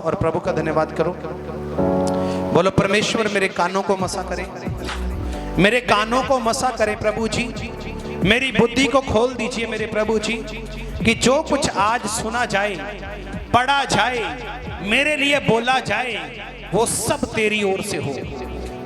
और प्रभु का धन्यवाद करो। बोलो परमेश्वर मेरे कानों को मसा करे, मेरे कानों को मसा करे प्रभु जी, मेरी बुद्धि को खोल दीजिए मेरे प्रभु जी, कि जो कुछ आज सुना जाए, पढ़ा जाए, मेरे लिए बोला जाए, वो सब तेरी ओर से हो,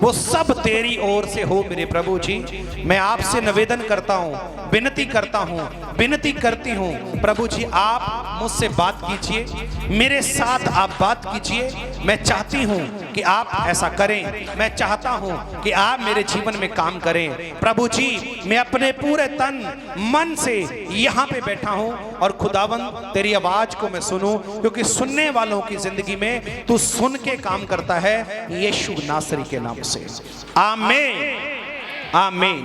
वो सब तेरी ओर से हो मेरे प्रभु जी। मैं आपसे निवेदन करता हूँ, विनती करता हूँ, विनती करती हूँ प्रभु जी, आप मुझसे बात कीजिए, मेरे साथ आप बात कीजिए। मैं चाहती हूँ कि आप ऐसा करें, मैं चाहता हूँ कि आप मेरे जीवन में काम करें प्रभु जी। मैं अपने पूरे तन मन से यहाँ पे बैठा हूँ और खुदावन तेरी आवाज को मैं सुनूं, क्योंकि सुनने वालों की जिंदगी में तू सुन के काम करता है, यीशु नासरी के नाम से, आमीन आमीन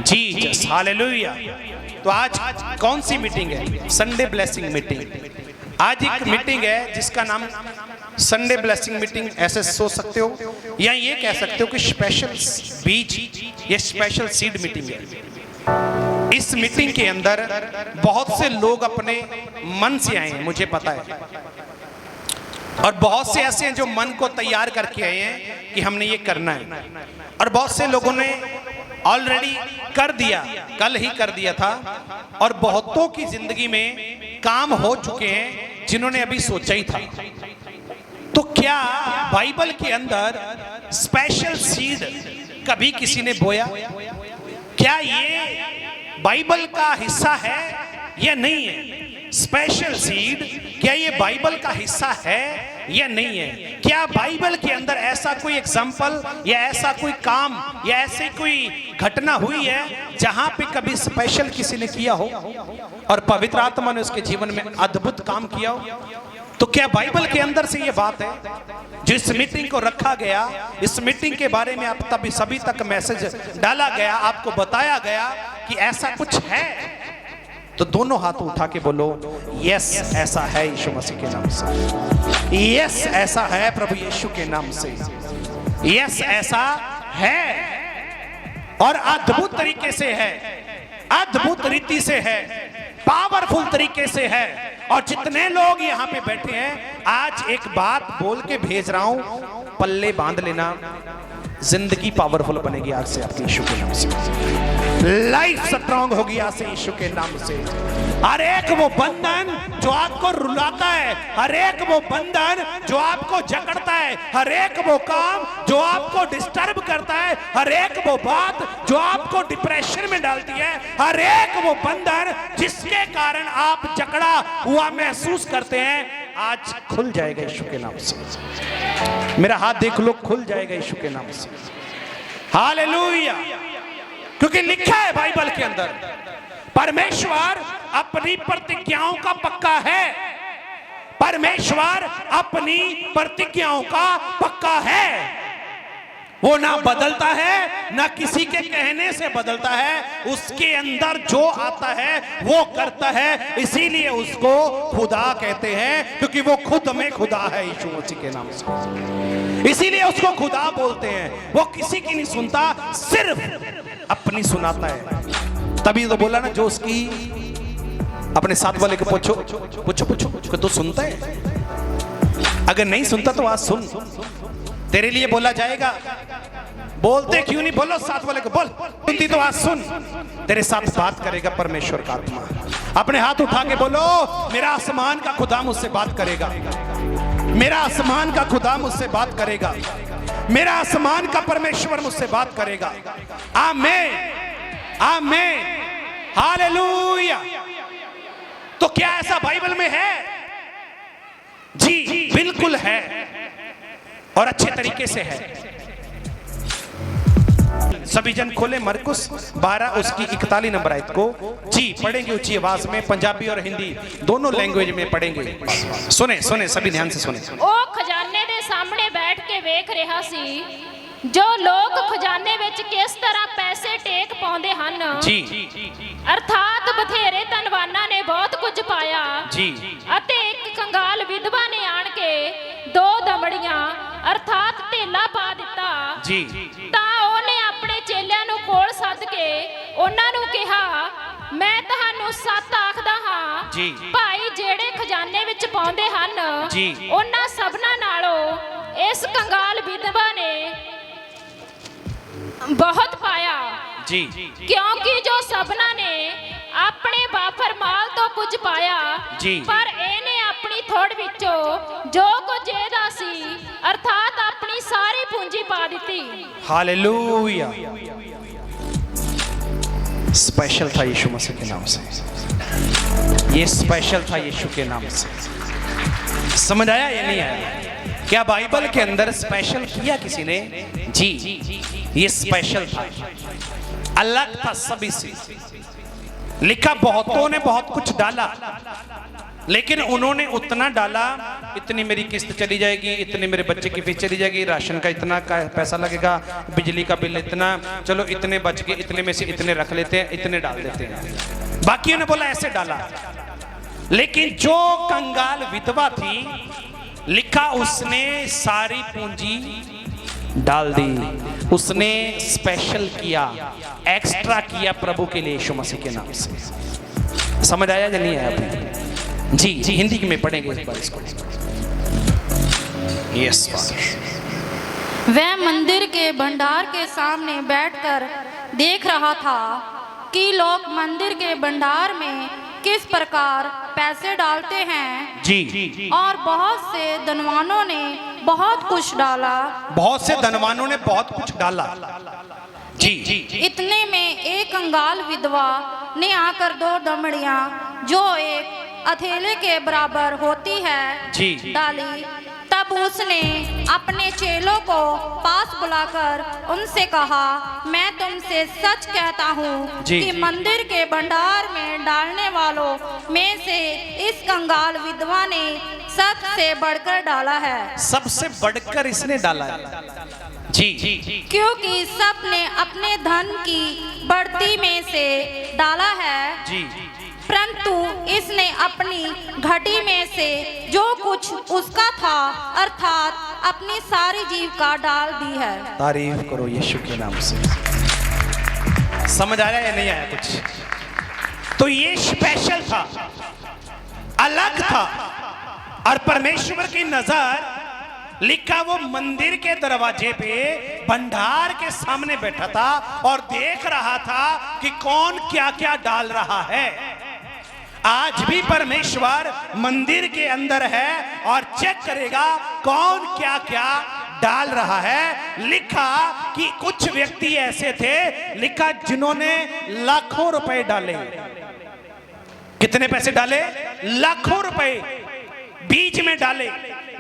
जीसस हालेलुया। तो आज कौन सी मीटिंग है? Sunday blessing meeting. आज एक मीटिंग है जिसका नाम संडे ब्लेसिंग मीटिंग ऐसे सोच सकते हो, या ये कह सकते हो कि स्पेशल बीज या स्पेशल सीड मीटिंग है। इस मीटिंग के अंदर बहुत से लोग अपने मन से आए हैं, मुझे पता है, और बहुत से ऐसे हैं जो मन को तैयार करके आए हैं कि हमने ये करना है, और बहुत से लोगों ने ऑलरेडी कर दिया, कल ही कर दिया था, और बहुतों की जिंदगी में काम हो चुके हैं जिन्होंने अभी सोचा ही था। तो क्या बाइबल के अंदर स्पेशल सीड कभी किसी ने बोया? क्या ये बाइबल का हिस्सा है या नहीं है? स्पेशल सीड क्या ये बाइबल का हिस्सा है या नहीं है? क्या बाइबल के अंदर ऐसा कोई एग्जाम्पल या ऐसा कोई काम या ऐसी कोई घटना हुई है जहां पे कभी स्पेशल किसी ने किया हो और पवित्र आत्मा ने उसके जीवन में अद्भुत काम किया हो? तो क्या बाइबल के अंदर से ये बात है? जो इस मीटिंग को रखा गया, इस मीटिंग के बारे में आप तभी सभी तक मैसेज डाला गया, आपको बताया गया कि ऐसा कुछ है, तो दोनों हाथ उठा के बोलो यस ऐसा है यीशु मसीह के नाम से, यस ऐसा है प्रभु यीशु के नाम से, यस ऐसा है और अद्भुत तरीके से है, अद्भुत रीति से है, पावरफुल तरीके से है। और जितने लोग यहाँ पे बैठे हैं, आज एक बात बोल के भेज रहा हूं, पल्ले बांध लेना, जिंदगी पावरफुल बनेगी आज से आपके यीशु के नाम से, लाइफ स्ट्रांग होगी आज से यीशु के नाम से। हर एक वो बंधन जो आपको रुलाता है, हर एक वो बंधन जो आपको जकड़ता है, हर एक वो काम जो आपको डिस्टर्ब करता है, हर एक वो बात जो आपको डिप्रेशन में डालती है, हर एक वो बंधन जिसके कारण आप जकड़ा हुआ महसूस करते हैं, आज खुल जाएगा यीशु के नाम से। मेरा हाथ देख लो, खुल जाएगा यीशु के नाम से। हालेलुया। क्योंकि लिखा है बाइबल के अंदर, परमेश्वर अपनी प्रतिज्ञाओं का पक्का है, परमेश्वर अपनी प्रतिज्ञाओं का पक्का है। वो ना बदलता है, ना किसी के कहने से बदलता है, उसके अंदर जो आता है वो करता है, इसीलिए उसको खुदा कहते हैं, क्योंकि वो खुद में खुदा है यीशु मसीह के नाम से, इसीलिए उसको खुदा बोलते हैं। वो किसी की नहीं सुनता, सिर्फ अपनी सुनाता है। तभी तो बोला ना, जो उसकी अपने साथ वाले को पूछो पूछो पूछो कि तू सुनता है? अगर नहीं सुनता तो आज सुन, तेरे लिए बोला जाएगा। बोलते क्यों नहीं? बोलो साथ वाले को, बोल। सुनती तो आज सुन, तेरे साथ बात करेगा परमेश्वर का आत्मा। अपने हाथ उठा के बोलो, मेरा आसमान का खुदा मुझसे बात करेगा, मेरा आसमान का खुदा मुझसे बात करेगा, मेरा आसमान का परमेश्वर मुझसे बात करेगा। आमीन आमीन हालेलुया। तो क्या ऐसा बाइबल में है? जी बिल्कुल है, और अच्छे तरीके से है। सभी जन खोले मरकुस 12 उसकी 41 नंबर आयत को, जी पढ़ेंगे ऊंची आवाज में, पंजाबी और हिंदी दोनों लैंग्वेज में पढ़ेंगे। सुने सुने सभी ध्यान से सुने। ओ खजाने दे सामने बैठ के वेख रहा सी, जो लोग खजाने विच किस तरह पैसे टेक पाउंदे हन जी, अर्थात बथेरे धनवाना ने बहुत कुछ पाया जी, अते एक कंगाल विधवा ने आण के 2 दमड़ियां अर्थात ढेला पा दिता जी। तां ओने अपने चेलियां नूं कोल सद के उन्हां नूं कहा, ਮੈਂ ਤੁਹਾਨੂੰ ਸੱਚ ਆਖਦਾ ਹਾਂ ਜੀ। ਭਾਈ ਜਿਹੜੇ ਖਜ਼ਾਨੇ ਵਿੱਚ ਪਾਉਂਦੇ ਹਨ ਜੀ। ਉਹਨਾਂ ਸਭਨਾਂ ਨਾਲੋਂ ਇਸ ਕੰਗਾਲ ਵਿਧਵਾ ਨੇ ਬਹੁਤ ਪਾਇਆ जी ਕਿਉਂਕਿ ਜੋ ਸਭਨਾਂ ਨੇ ਆਪਣੇ ਬਾਫਰ ਮਾਲ ਤੋਂ ਕੁਝ ਪਾਇਆ ਜੀ। ਪਰ ਇਹਨੇ ਆਪਣੀ ਥੋੜ ਵਿੱਚੋਂ ਜੋ ਕੁਝ ਇਹਦਾ ਸੀ ਅਰਥਾਤ ਆਪਣੀ ਸਾਰੀ ਪੂੰਜੀ ਪਾ ਦਿੱਤੀ। हालेलुया। स्पेशल था यीशु मसीह के नाम से, ये स्पेशल था यीशु के नाम से। समझ आया या नहीं आया? क्या बाइबल के अंदर स्पेशल किया किसी ने? जी, ये स्पेशल था, अलग था सभी से। लिखा बहुतों ने बहुत कुछ डाला, लेकिन उन्होंने उतना डाला, इतनी मेरी किस्त चली जाएगी, इतनी मेरे बच्चे की फीस चली जाएगी, राशन का इतना का पैसा लगेगा, बिजली का बिल इतना, चलो इतने बच गए, इतने में से इतने रख लेते हैं, इतने डाल देते हैं। बाकियों ने बोला ऐसे डाला। लेकिन जो कंगाल विधवा थी, लिखा उसने सारी पूंजी डाल दी, उसने स्पेशल किया, एक्स्ट्रा किया प्रभु के लिए यीशु मसीह के नाम से। समझ आया या नहीं आया आपने? जी जी, हिंदी में पढ़ेंगे इस बार इसको। Yes father. वह मंदिर के भंडार के सामने बैठकर देख रहा था कि लोग मंदिर के भंडार में किस प्रकार पैसे डालते हैं। जी। और बहुत से धनवानों ने बहुत कुछ डाला। बहुत से धनवानों ने बहुत कुछ डाला। जी। इतने में एक कंगाल विधवा ने आकर 2 दमड़ियां जो एक अथेले के बराबर होती है जी। डाली। तब उसने अपने चेलों को पास बुलाकर उनसे कहा, मैं तुमसे सच कहता हूँ जी। कि मंदिर के भंडार में डालने वालों में से इस कंगाल विधवा ने सबसे बढ़कर डाला है। सबसे बढ़कर इसने डाला है। जी। क्योंकि सब ने अपने धन की बढ़ती में से डाला है, जी। परंतु इसने अपनी घटी में से जो कुछ उसका था अर्थात अपनी सारी जीविका डाल दी है। तारीफ करो यीशु के नाम से। समझ आया या नहीं आया कुछ? तो ये स्पेशल था, अलग था, और परमेश्वर की नजर, लिखा वो मंदिर के दरवाजे पे भंडार के सामने बैठा था और देख रहा था कि कौन क्या क्या डाल रहा है। आज भी परमेश्वर मंदिर के अंदर है और चेक करेगा कौन क्या क्या डाल रहा है। लिखा कि कुछ व्यक्ति ऐसे थे, लिखा जिन्होंने लाखों रुपए डाले। कितने पैसे डाले? लाखों रुपए बीज में डाले,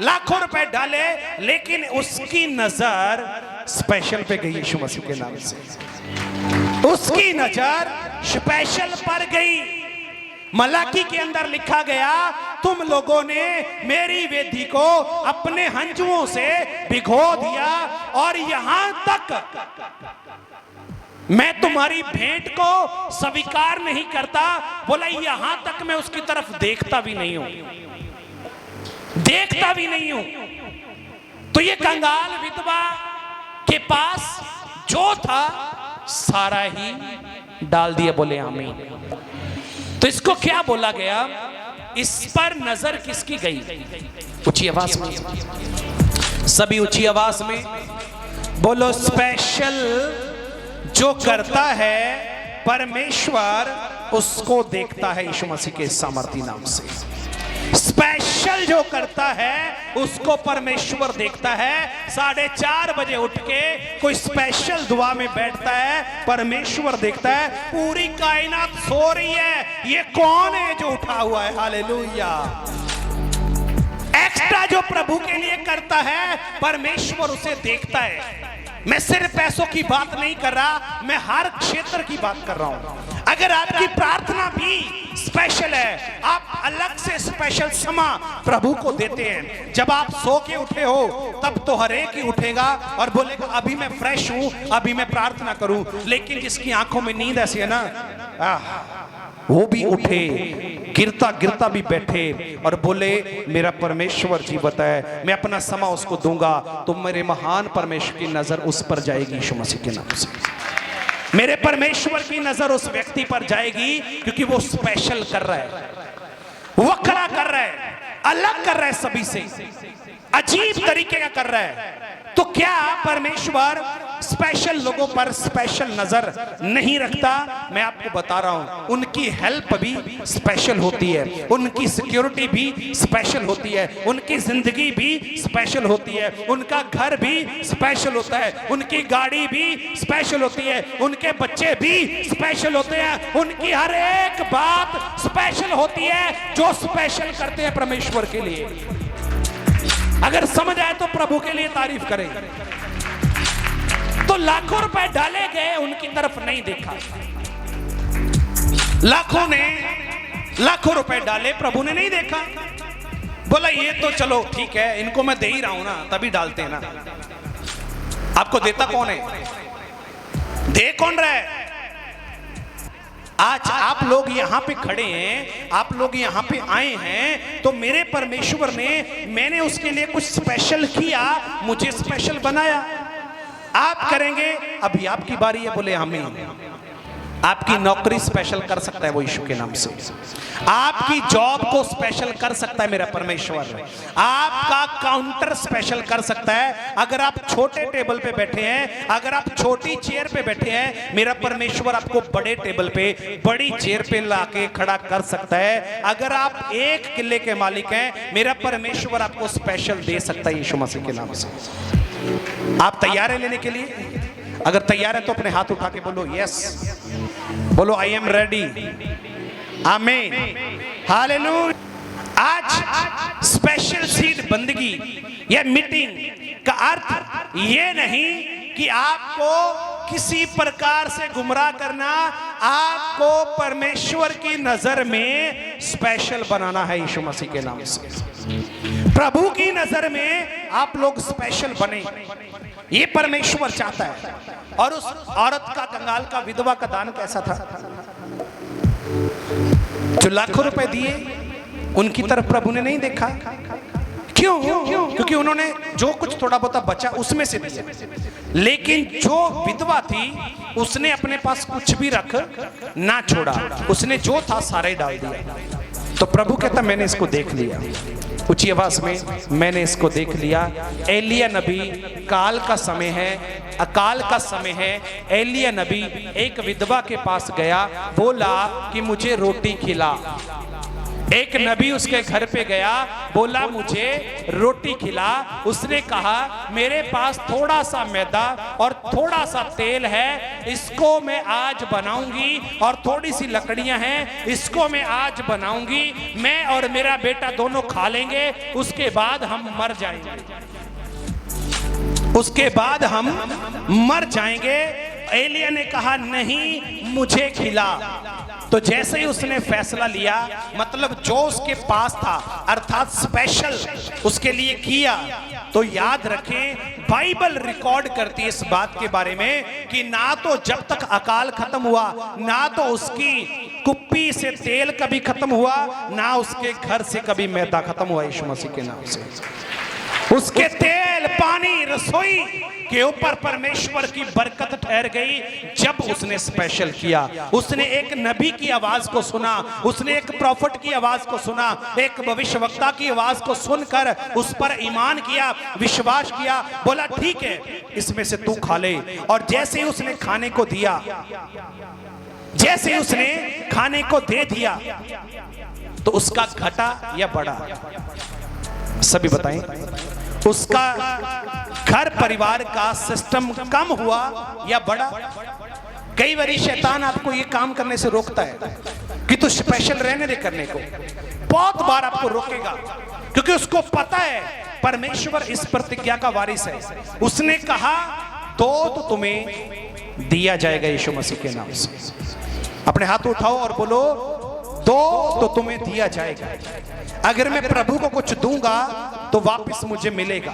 लाखों रुपए डाले, लेकिन उसकी नजर स्पेशल पे गई यीशु मसीह के नाम से। उसकी नजर स्पेशल पर गई। मलाकी के अंदर लिखा गया, तुम लोगों ने मेरी वेदी को अपने हंजुओं से भिगो दिया और यहां तक मैं तुम्हारी भेंट को स्वीकार नहीं करता। बोला यहां तक मैं उसकी तरफ देखता भी नहीं हूं, देखता भी नहीं हूं। तो ये कंगाल विधवा के पास जो था सारा ही डाल दिया। बोले आमीन। तो इसको क्या बोला गया? इस पर नजर किसकी गई? ऊंची आवाज में, सभी ऊंची आवाज में बोलो, स्पेशल जो करता है परमेश्वर उसको देखता है यीशु मसीह के सामर्थी नाम से। स्पेशल जो करता है उसको परमेश्वर देखता है। 4:30 बजे उठ के कोई स्पेशल दुआ में बैठता है, परमेश्वर देखता है। पूरी कायनात सो रही है, ये कौन है जो उठा हुआ है? हालेलुया। एक्स्ट्रा जो प्रभु के लिए करता है परमेश्वर उसे देखता है। मैं सिर्फ पैसों की बात नहीं कर रहा, मैं हर क्षेत्र की बात कर रहा हूं। अगर आपकी प्रार्थना भी स्पेशल है, आप अलग से स्पेशल समा प्रभु को देते हैं। जब आप सो के उठे हो तब तो हर एक ही उठेगा और बोलेगा अभी मैं फ्रेश हूं, अभी मैं प्रार्थना करूं। लेकिन जिसकी आंखों में नींद ऐसी है ना, वो भी उठे, गिरता गिरता भी बैठे और बोले मेरा परमेश्वर जीवित है, मैं अपना समा उसको दूंगा। तो मेरे महान परमेश्वर की नजर उस पर जाएगी यीशु मसीह के नाम से। मेरे परमेश्वर की नजर उस व्यक्ति पर जाएगी क्योंकि वो स्पेशल कर रहा है, वक्रा कर रहा है, अलग कर रहा है, सभी से अजीब तरीके का कर रहा है। तो क्या परमेश्वर स्पेशल लोगों पर स्पेशल नजर नहीं रखता? मैं आपको बता रहा हूं, उनकी हेल्प भी स्पेशल होती है, उनकी सिक्योरिटी भी स्पेशल होती है, उनकी जिंदगी भी स्पेशल होती है, उनका घर भी स्पेशल होता है, उनकी गाड़ी भी स्पेशल होती है, उनके बच्चे भी स्पेशल होते हैं, उनकी हर एक बात स्पेशल होती है जो स्पेशल करते हैं परमेश्वर के लिए। अगर समझ आए तो प्रभु के लिए तारीफ करें। तो लाखों रुपए डाले गए, उनकी तरफ नहीं देखा। लाखों ने लाखों रुपए डाले, प्रभु ने नहीं देखा। बोला ये तो चलो ठीक है, इनको मैं दे ही रहा हूं ना, तभी डालते हैं ना। आपको देता कौन है? दे कौन रहा है? आज आप लोग यहां पे खड़े हैं, आप लोग यहां पे आए हैं, तो मेरे परमेश्वर ने, मैंने उसके लिए कुछ स्पेशल किया, मुझे स्पेशल बनाया। आप करेंगे, अभी आपकी बारी है। बोले हमें आपकी नौकरी स्पेशल कर सकता है वो यीशु के नाम से, आपकी जॉब को स्पेशल कर सकता है मेरा परमेश्वर, आपका काउंटर स्पेशल कर सकता है। अगर आप छोटे टेबल पे बैठे हैं, अगर आप छोटी चेयर पे बैठे हैं, मेरा परमेश्वर आपको बड़े टेबल पे, बड़ी चेयर पे लाके खड़ा कर सकता है। अगर आप 1 किले के मालिक हैं, मेरा परमेश्वर आपको स्पेशल दे सकता है यीशु मसीह के नाम से। आप तैयार हैं लेने के लिए? अगर तैयार है तो अपने हाथ उठा के बोलो यस, बोलो आई एम रेडी, आमीन, हालेलुया। आज स्पेशल सीड बंदगी या मीटिंग का अर्थ ये नहीं कि आपको किसी प्रकार से गुमराह करना, आपको परमेश्वर की नजर में स्पेशल बनाना है यीशु मसीह के नाम से। प्रभु की नजर में आप लोग स्पेशल बने, ये परमेश्वर चाहता है। और उस औरत का, कंगाल का, विधवा का दान कैसा था? जो लाखों रुपए दिए, उनकी तरफ प्रभु ने नहीं देखा। क्यों? क्योंकि उन्होंने जो कुछ थोड़ा बहुत बचा उसमें से दिया। लेकिन जो विधवा थी, उसने अपने पास कुछ भी रख ना छोड़ा, उसने जो था सारा ही डाल दिया। तो प्रभु कहता मैंने इसको देख लिया, ऊंची आवाज में, मैंने इसको देख लिया। एलिया नबी, काल का समय है, अकाल का समय है। एलिया नबी एक विधवा के पास गया, बोला कि मुझे रोटी खिला। एक नबी उसके घर पे गया, बोला मुझे रोटी खिला। उसने कहा मेरे पास थोड़ा सा मैदा और थोड़ा सा तेल है, इसको मैं आज बनाऊंगी, और थोड़ी सी लकड़ियां हैं, इसको मैं आज बनाऊंगी, मैं और मेरा बेटा दोनों खा लेंगे, उसके बाद हम मर जाएंगे, उसके बाद हम मर जाएंगे। एलिया ने कहा नहीं, मुझे खिला। तो जैसे ही उसने फैसला लिया, मतलब जो उसके पास था, अर्थात स्पेशल उसके लिए किया, तो याद रखें बाइबल रिकॉर्ड करती है इस बात के बारे में कि ना तो जब तक अकाल खत्म हुआ, ना तो उसकी कुप्पी से तेल कभी खत्म हुआ, ना उसके घर से कभी मैदा खत्म हुआ यीशु मसीह के नाम से। उसके तेल, पानी, रसोई के ऊपर परमेश्वर की बरकत ठहर गई जब उसने स्पेशल किया। उसने एक नबी की आवाज को सुना, उसने एक प्रॉफिट की आवाज को सुना, एक भविष्यवक्ता की आवाज को सुनकर उस पर ईमान किया, विश्वास किया, बोला ठीक है इसमें से तू खा ले। और जैसे ही उसने खाने को दिया, जैसे उसने खाने को दे दिया, तो उसका घटा या बढ़ा? सभी बताएं। उसका घर परिवार का सिस्टम कम हुआ या बढ़ा? कई बार शैतान आपको ये काम करने से रोकता है कि तू स्पेशल रहने दे करने को, बहुत बार आपको रोकेगा, क्योंकि उसको पता है परमेश्वर इस प्रतिज्ञा का वारिस है। उसने कहा तो तुम्हें दिया जाएगा यीशु मसीह के नाम से। अपने हाथ उठाओ और बोलो दो तो तुम्हें दिया जाएगा। अगर मैं प्रभु को कुछ दूंगा तो वापस मुझे मिलेगा।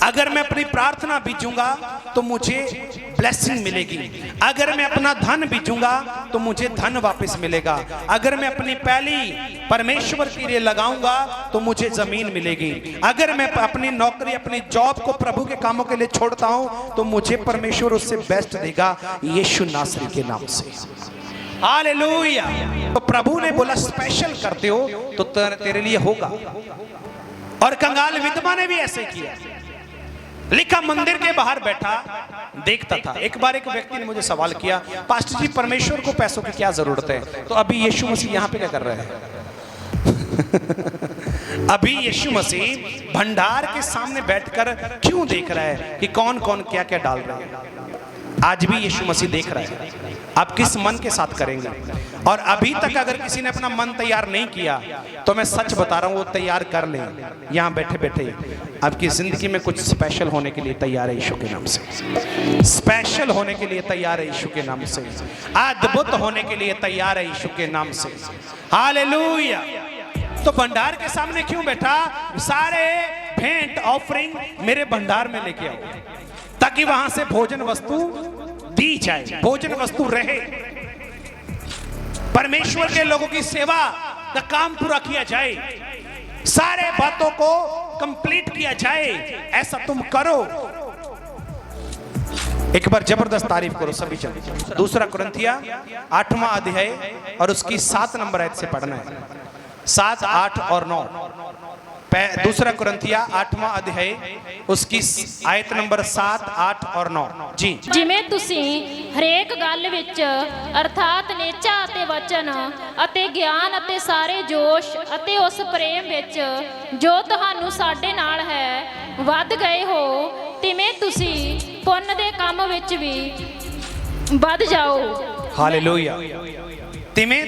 अगर मैं अपनी प्रार्थना बीजूंगा तो मुझे ब्लेसिंग मिलेगी। अगर मैं अपना धन बीजूंगा तो मुझे धन वापस मिलेगा। अगर मैं अपनी पहली परमेश्वर के लिए लगाऊंगा तो मुझे जमीन मिलेगी। अगर मैं अपनी नौकरी, अपनी जॉब को प्रभु के कामों के लिए छोड़ता हूं तो मुझे परमेश्वर उससे बेस्ट देगा, यीशु नासरी के नाम से। हालेलुया। तो प्रभु ने बोला स्पेशल करते हो तो तेरे लिए होगा। और कंगाल विधवा ने भी ऐसे किया। लिखा मंदिर के बाहर बैठा देखता था। एक बार एक व्यक्ति ने मुझे सवाल किया, पास्टर जी परमेश्वर को पैसों की क्या जरूरत है? तो अभी यीशु मसीह यहाँ पे क्या कर रहे हैं? अभी यीशु मसीह भंडार के सामने बैठकर क्यों देख रहा है कि कौन कौन क्या क्या डाल रहे हैं? आज भी यीशु मसीह देख रहा है आप किस मन के साथ करेंगे। और अभी तक अगर किसी ने अपना मन तैयार नहीं किया तो मैं सच बता रहा हूं, वो तैयार कर ले। यहां बैठे बैठे आपकी जिंदगी में कुछ स्पेशल होने के लिए तैयार है यीशु के नाम से। स्पेशल होने के लिए तैयार है यीशु के नाम से। अद्भुत होने के लिए तैयार है यीशु के नाम से। हालेलुया। तो भंडार के सामने क्यों बैठा? सारे भेंट ऑफरिंग मेरे भंडार में लेके आओ ताकि वहां से भोजन वस्तु दी जाए, भोजन वस्तु रहे, परमेश्वर के लोगों की सेवा का काम पूरा किया जाए, सारे बातों को कंप्लीट किया जाए। ऐसा तुम करो। एक बार जबरदस्त तारीफ करो सभी जन। दूसरा कुरिन्थिया 8वां अध्याय और उसकी 7 नंबर आयत से पढ़ना है। 7, 8 और 9। दूसरा कुरिन्थिया 8वां अध्याय उसकी आयत नंबर 7, 8 और 9 जी। ਜਿਵੇਂ ਤੁਸੀਂ ਹਰੇਕ ਗੱਲ ਵਿੱਚ ਅਰਥਾਤ ਨੇਚਾ ਅਤੇ ਵਚਨ ਅਤੇ ਗਿਆਨ ਅਤੇ ਸਾਰੇ ਜੋਸ਼ ਅਤੇ ਉਸ ਪ੍ਰੇਮ ਵਿੱਚ ਜੋ ਤੁਹਾਨੂੰ ਸਾਡੇ ਨਾਲ ਹੈ ਵੱਧ ਗਏ ਹੋ, ਤਿਵੇਂ ਤੁਸੀਂ ਪੁੰਨ ਦੇ ਕੰਮ ਵਿੱਚ ਵੀ ਵੱਧ ਜਾਓ। ਹਾਲੇਲੂਇਆ। ਤਿਵੇਂ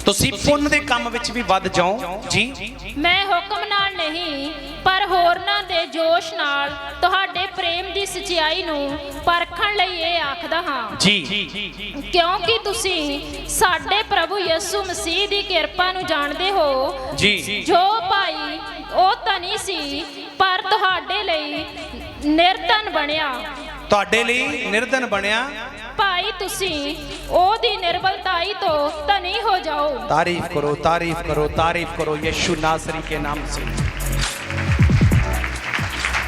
ਤੁਸੀਂ ਪੁੰਨ ਦੇ ਕੰਮ ਵਿੱਚ ਵੀ ਵੱਧ ਜਾਓ ਜੀ। ਮੈਂ ਹੁਕਮ ਨਾਲ ਨਹੀਂ ਪਰ ਹੋਰਨਾਂ ਦੇ ਜੋਸ਼ ਨਾਲ ਤੁਹਾਡੇ ਪ੍ਰੇਮ ਦੀ ਸਚਾਈ ਨੂੰ ਪਰਖਣ ਲਈ ਇਹ ਆਖਦਾ ਹਾਂ ਜੀ, ਕਿਉਂਕਿ ਤੁਸੀਂ ਸਾਡੇ ਪ੍ਰਭੂ ਯਿਸੂ ਮਸੀਹ ਦੀ ਕਿਰਪਾ ਨੂੰ ਜਾਣਦੇ ਹੋ ਜੀ। ਜੋ ਭਾਈ ਉਹ ਧਨੀ ਸੀ ਪਰ ਤੁਹਾਡੇ ਲਈ ਨਿਰਧਨ ਬਣਿਆ। ਤੁਹਾਡੇ ਲਈ ਨਿਰਧਨ ਬਣਿਆ। ਭਾਈ ਤੁਸੀਂ ਉਹਦੀ ਨਿਰਬਲਤਾਈ ਤੋਂ ਧਨੀ ਹੋ ਜਾਓ। तारीफ करो, तारीफ करो, तारीफ करो यीशु नासरी के नाम से।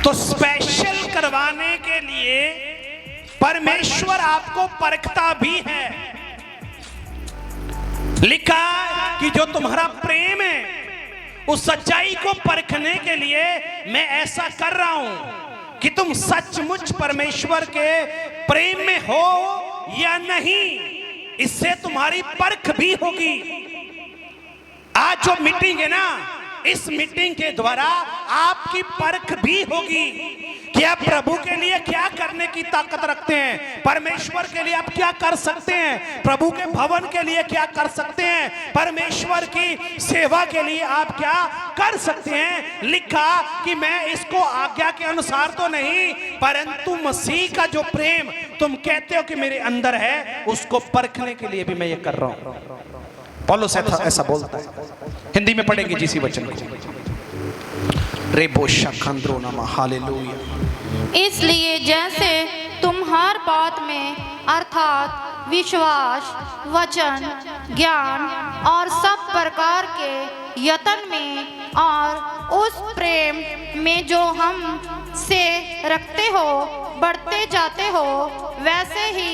तो स्पेशल करवाने के लिए परमेश्वर आपको परखता भी है। लिखा कि जो तुम्हारा प्रेम है उस सच्चाई को परखने के लिए मैं ऐसा कर रहा हूं कि तुम सचमुच परमेश्वर के प्रेम में हो या नहीं। इससे तुम्हारी परख भी होगी। आज जो मीटिंग है ना, इस मीटिंग के द्वारा आपकी परख भी होगी कि आप प्रभु के लिए क्या करने की ताकत रखते हैं, परमेश्वर के लिए आप क्या कर सकते हैं, प्रभु के भवन के लिए क्या कर सकते हैं, परमेश्वर की सेवा के लिए आप क्या कर सकते हैं। लिखा कि मैं इसको आज्ञा के अनुसार तो नहीं परंतु मसीह का जो प्रेम तुम कहते हो कि मेरे अंदर है उसको परखने के लिए भी मैं ये कर रहा हूं। पौलुस ऐसा बोलता है। हिंदी में पढ़ेंगे जिसी वचन को। रेबोशा खंद्रो नमा। हालेलुया। इसलिए जैसे तुम हर बात में अर्थात विश्वास, वचन, ज्ञान और सब प्रकार के यत्न में और उस प्रेम में जो हम से रखते हो बढ़ते जाते हो, वैसे ही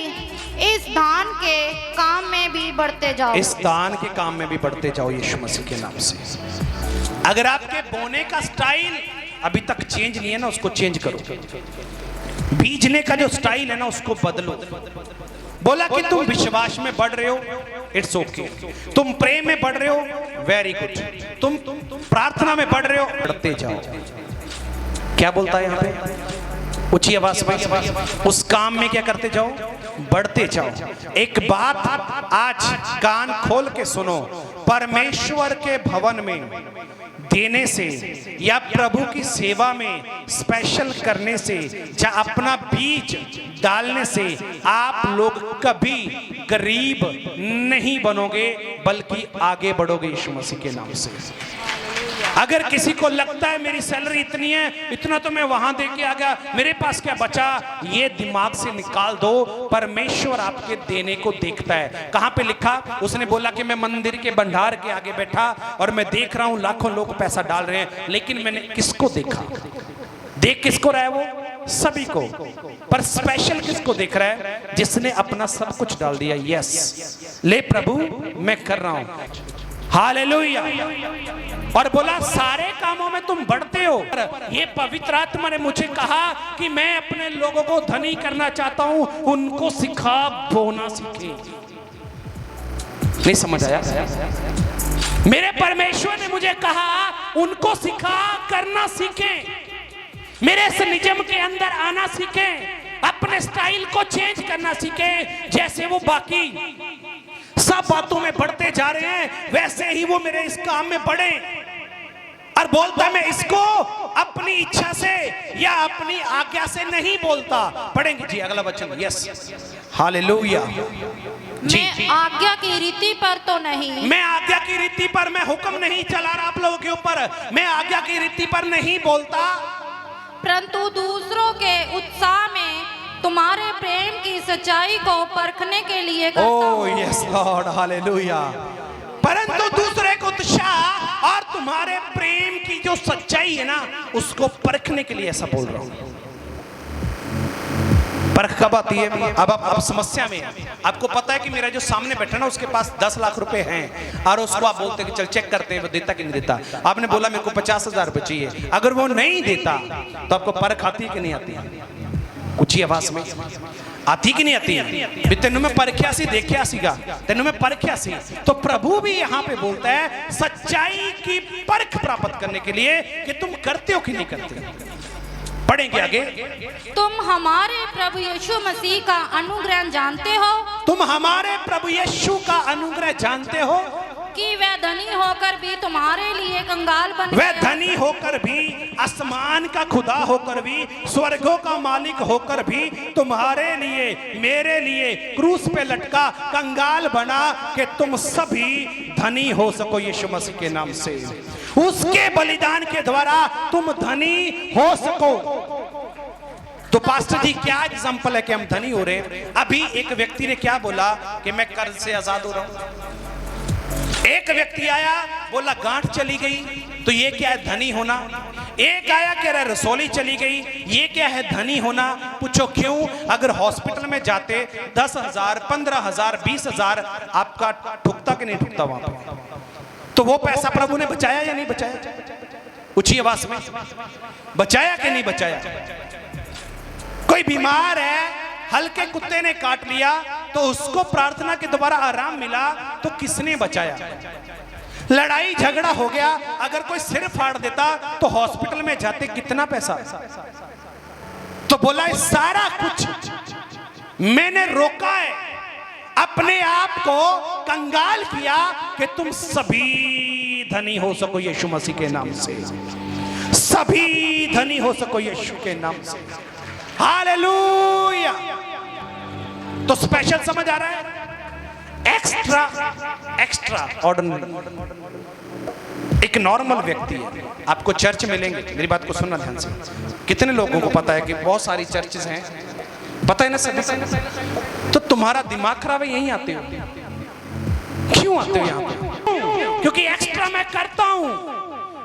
इस दान के काम में भी बढ़ते जाओ। इस दान के काम में भी बढ़ते जाओ यीशु मसीह के नाम से। अगर आपके बोने का स्टाइल अभी तक चेंज नहीं है ना, उसको चेंज करो। बीजने का जो स्टाइल है ना उसको बदलो। बोला कि तुम विश्वास में बढ़ रहे हो, इट्स ओके। तुम प्रेम में बढ़ रहे हो, वेरी गुड। तुम प्रार्थना में बढ़ रहे हो, बढ़ते जाओ। क्या बोलता है यहाँ पे? ऊंची आवाज में उस काम में क्या करते जाओ? बढ़ते जाओ। एक बात आज कान खोल के सुनो, परमेश्वर के भवन में देने से या प्रभु की सेवा में स्पेशल करने से या अपना बीज डालने से आप लोग कभी गरीब नहीं बनोगे बल्कि आगे बढ़ोगे यीशु मसीह के नाम से। अगर किसी को लगता है मेरी सैलरी इतनी है, इतना तो मैं वहां दे के आ गया, मेरे पास क्या बचा, ये दिमाग से निकाल दो। परमेश्वर आपके देने को देखता है। कहां पे लिखा? उसने बोला कि मैं मंदिर के भंडार के आगे बैठा और मैं देख रहा हूं लाखों लोग पैसा डाल रहे हैं, लेकिन मैंने किसको देखा? देख किसको रहा है वो? सभी को। पर स्पेशल किसको देख रहा है? जिसने अपना सब कुछ डाल दिया। यस, ले प्रभु मैं कर रहा हूं। हालेलुया। और बोला सारे कामों में तुम बढ़ते हो। ये पवित्र आत्मा ने मुझे कहा कि मैं अपने लोगों को धनी करना चाहता हूं, उनको सिखा बोना सीखे। नहीं समझ आया? मेरे परमेश्वर ने मुझे कहा उनको सिखा करना सीखे, मेरे इस निजम के अंदर आना सीखे, अपने स्टाइल को चेंज करना सीखे। जैसे वो बाकी सब बातों में बढ़ते जा रहे हैं, वैसे ही वो मेरे इस काम में बढ़े। और बोलता मैं इसको अपनी इच्छा से या अपनी आज्ञा से नहीं बोलता। पढ़ेंगे जी अगला वचन। यस, हालेलुया जी। मैं आज्ञा की रीति पर तो नहीं, मैं आज्ञा की रीति पर, मैं हुक्म नहीं चला रहा आप लोगों के ऊपर, मैं आज्ञा की रीति पर नहीं बोलता, परंतु दूसरों के उत्साह में तुम्हारे प्रेम की सच्चाई को परखने के लिए करता हूं। Oh yes Lord, hallelujah. परंतु दूसरे को उत्साह और तुम्हारे प्रेम की जो सच्चाई है ना, उसको परखने के लिए ऐसा बोल रहा हूं। परख कब आती है? अब आप समस्या में हैं। आपको पता है कि मेरा जो सामने बैठा ना उसके पास 10 लाख रुपए हैं और उसको आप बोलते हैं कि चल चेक करते हैं वो देता कि नहीं देता। आपने बोला मेरे को 50,000 रुपए चाहिए, अगर वो नहीं देता तो आपको परख आती है कि नहीं आती? ऊंची आवाज में आती कि नहीं आती? तेनों में परख्या सी देखिया सीगा, तेनों में परख्या सी। तो प्रभु भी यहाँ पे बोलता है सच्चाई की परख प्राप्त करने के लिए कि तुम करते हो कि नहीं करते। पढ़ेंगे आगे। तुम हमारे प्रभु यीशु मसीह का अनुग्रह जानते हो, तुम हमारे प्रभु यीशु का अनुग्रह जानते हो कि वह धनी होकर भी तुम्हारे लिए कंगाल बन वह गया। धनी होकर भी, आसमान का खुदा होकर भी, स्वर्गों का मालिक होकर भी तुम्हारे लिए, मेरे लिए क्रूस पे लटका, कंगाल बना कि तुम सभी धनी हो सको यीशु मसीह के नाम से। उसके बलिदान के द्वारा तुम धनी हो सको। तो पास्टर जी क्या एग्जांपल है कि हम धनी हो रहे हैं? अभी एक व्यक्ति ने क्या बोला कि मैं कर्ज से आजाद हो रहा हूं। एक व्यक्ति आया बोला गांठ चली गई, तो ये क्या है धनी होना? एक आया कह रहा रसौली चली गई, ये क्या है धनी होना? पूछो क्यों? अगर हॉस्पिटल में जाते 10,000, 15,000, 20,000 आपका ठुकता कि नहीं ठुकता वहां पर? तो वो पैसा प्रभु ने बचाया या नहीं बचाया? ऊंची आवाज में बचाया कि नहीं बचाया? कोई बीमार है, हल्के कुत्ते ने काट लिया तो उसको प्रार्थना के द्वारा आराम मिला, तो किसने बचाया? लड़ाई झगड़ा हो गया, अगर कोई सिर फाड़ देता तो हॉस्पिटल में जाते कितना पैसा? तो बोला सारा कुछ मैंने रोका है, अपने आप को कंगाल किया कि तुम सभी धनी हो सको यीशु मसीह के नाम से, सभी धनी हो सको यीशु के नाम से। हालेलुया। तो स्पेशल समझ आ रहा है? एक्स्ट्रा ऑर्डिनरी एक नॉर्मल व्यक्ति है। आपको चर्च मिलेंगे, मेरी बात को सुनना ध्यान से। कितने लोगों को पता है कि बहुत सारी चर्चेस हैं, पता है ना सभी? तो तुम्हारा दिमाग खराब है, यहीं आते हो। क्यों आते हो यहाँ पे? क्योंकि एक्स्ट्रा मैं करता हूं,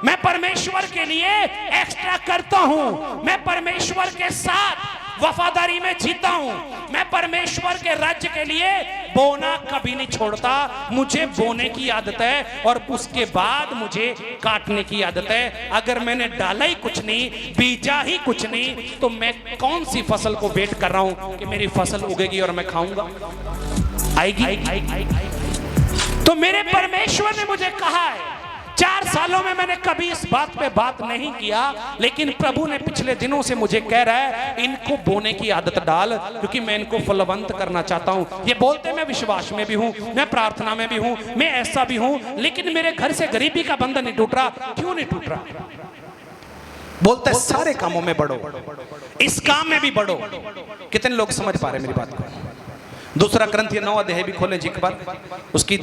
मैं परमेश्वर के लिए एक्स्ट्रा करता हूं, मैं परमेश्वर के साथ वफादारी में जीता हूं, मैं परमेश्वर के राज्य के लिए बोना कभी नहीं छोड़ता। मुझे बोने की आदत है और उसके बाद मुझे काटने की आदत है। अगर मैंने डाला ही कुछ नहीं, बीजा ही कुछ नहीं, तो मैं कौन सी फसल को वेट कर रहा हूं कि मेरी फसल उगेगी और मैं खाऊंगा? आएगी। तो मेरे परमेश्वर ने मुझे कहा है, 4 सालों में मैंने कभी इस बात पे बात नहीं किया, लेकिन प्रभु ने पिछले दिनों से मुझे कह रहा है इनको बोने की आदत डाल, क्योंकि मैं इनको फलवंत करना चाहता हूं। ये बोलते मैं विश्वास में भी हूं, मैं प्रार्थना में भी हूं, मैं ऐसा भी हूं, लेकिन मेरे घर से गरीबी का बंधन नहीं टूट रहा। क्यों नहीं टूट रहा? बोलते सारे कामों में बढ़ो, इस काम में भी बढ़ो। कितने लोग समझ पा रहे मेरी बात को? दूसरा करंथियों 9 अध्याय भी खोलें जी एक बार, उसकी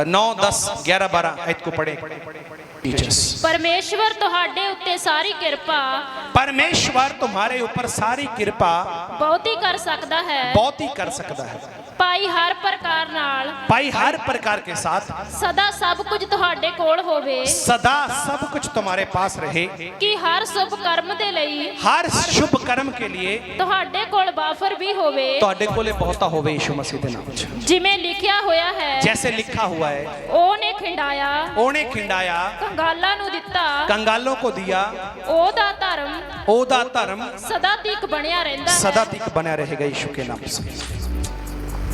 9, 10, 11, 12 आयत को पढ़े। परमेश्वर तुहाडे उत्ते सारी कृपा, परमेश्वर तुम्हारे ऊपर सारी कृपा बहुत ही कर सकता है, बहुत ही कर सकता है, पाई हर प्रकार नाल, भाई हर प्रकार के साथ सदा सब कुछ तुहाडे कोल होवे, सदा सब कुछ तुम्हारे पास रहे, कि हर शुभ कर्म दे लई, हर शुभ कर्म के लिए तुहाडे कोल वाफर भी होवे, ਤੁਹਾਡੇ ਕੋਲੇ ਬਹੁਤਾ ਹੋਵੇ ਯਿਸੂ ਮਸੀਹ ਦੇ ਨਾਮ 'ਚ। जिमें लिखिया होया है, जैसे लिखा हुआ है, ओने खिंडाया, ਉਹਨੇ ਖਿੰਡਾਇਆ, कंगाला नु दिता, ਕੰਗਾਲੋं को दिया, ओदा धर्म ਉਹਦਾ ਧਰਮ सदा तक बनिया रहंदा है। सदा तक बना रहेगा यीशु के नाम से।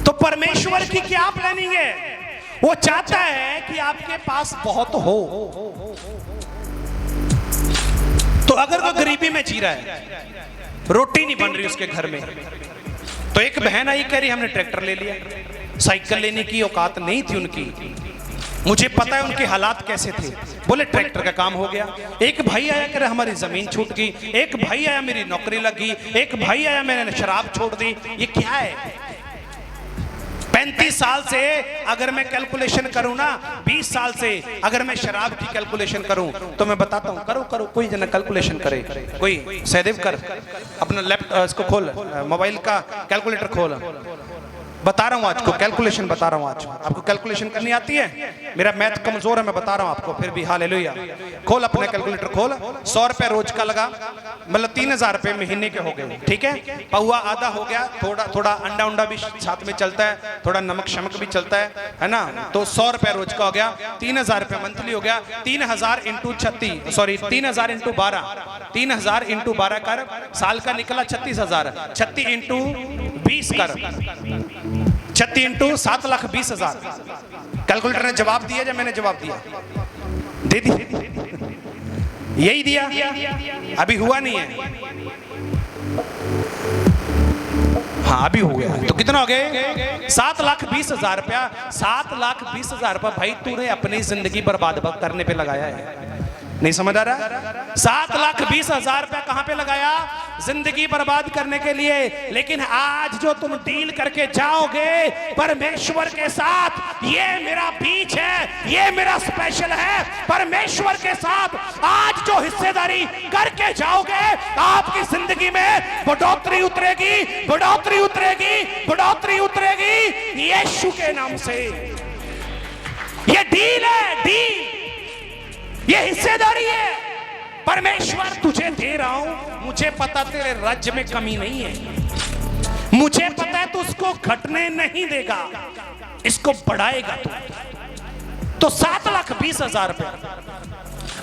तो परमेश्वर की क्या प्लानिंग है? वो चाहता है कि आपके पास बहुत हो। तो अगर वो गरीबी में जी रहा है, रोटी नहीं बन रही उसके घर में, तो एक बहन आई कह रही हमने ट्रैक्टर ले लिया, साइकिल लेने की औकात नहीं थी उनकी, मुझे पता है उनके हालात कैसे थे, बोले ट्रैक्टर का काम हो गया। एक भाई आया कह रहा हमारी जमीन छूट गई, एक भाई आया मेरी नौकरी लगी, एक भाई आया मैंने शराब छोड़ दी। ये क्या है? 35 साल से अगर मैं कैलकुलेशन करूं ना, 20 साल से अगर मैं शराब की कैलकुलेशन करूं, तो मैं बताता हूं, करो करो, कोई जना कैलकुलेशन करे, कोई सहदेव कर अपना लैपटॉप इसको खोल, मोबाइल का कैलकुलेटर खोल, बता रहा हूं आज को कैलकुलेशन बता रहा हूं। आज आपको कैलकुलेशन करनी आती है? मेरा मैथ कमजोर है, मैं बता रहा हूं आपको, फिर भी हालेलुया। खोल अपना कैलकुलेटर खोल। 100 रुपए रोज का लगा, मतलब 3000 रुपए महीने के हो गए, ठीक है। पौवा आधा हो गया, थोड़ा थोड़ा अंडा उंडा भी साथ में चलता है, थोड़ा नमक शमक भी चलता है ना। तो 100 रुपए रोज का हो गया, 3000 रुपए मंथली हो गया। 3000 इंटू 36, सॉरी 3000 इंटू 12, 3000 इंटू 12 कर, साल का निकला 36000। 36 इंटू 20 कर, 36 इंटू 7,20,000। कैलकुलेटर ने जवाब दिया या मैंने जवाब दिया? दे दिया, यही दिया, अभी हुआ नहीं है। हाँ अभी हो गया। तो कितना हो गए? 7,20,000 रुपया। 7,20,000 रुपया भाई तूने अपनी जिंदगी बर्बाद करने पे लगाया है, नहीं समझ आ रहा? 7,20,000 रुपया कहां पे लगाया? जिंदगी बर्बाद करने के लिए। लेकिन आज जो तुम डील करके जाओगे परमेश्वर के साथ, ये मेरा बीच है, ये मेरा स्पेशल है, परमेश्वर के साथ आज जो हिस्सेदारी करके जाओगे, आपकी जिंदगी में बढ़ोतरी उतरेगी, बढ़ोतरी उतरेगी, बढ़ोतरी उतरेगी यीशु के नाम से। ये डील है, डील, ये हिस्सेदारी है। परमेश्वर तुझे दे रहा हूं, मुझे पता तेरे राज्य में कमी नहीं है, मुझे पता है तू उसको घटने नहीं देगा, इसको बढ़ाएगा तू। तो 7,20,000 रुपए।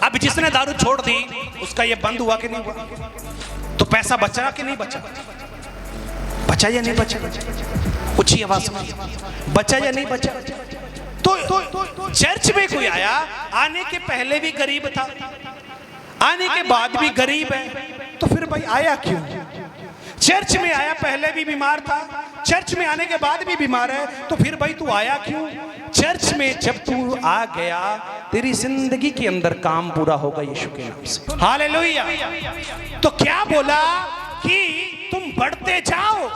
अब जिसने दारू छोड़ दी उसका ये बंद हुआ कि नहीं हुआ? तो पैसा बचा कि नहीं बचा? बचा या नहीं बचा? ऊंची आवाज में, बचा या नहीं बचा? तो चर्च में कोई आया, आने के पहले भी गरीब था, आने के बाद भी गरीब है, तो फिर भाई आया क्यों? चर्च में आया, पहले भी बीमार था, चर्च में आने के बाद भी बीमार है, तो फिर भाई तू आया क्यों? चर्च में जब तू आ गया, तेरी जिंदगी के अंदर काम पूरा होगा यीशु के नाम से। हालेलुया। तो क्या बोला कि तुम बढ़ते जाओ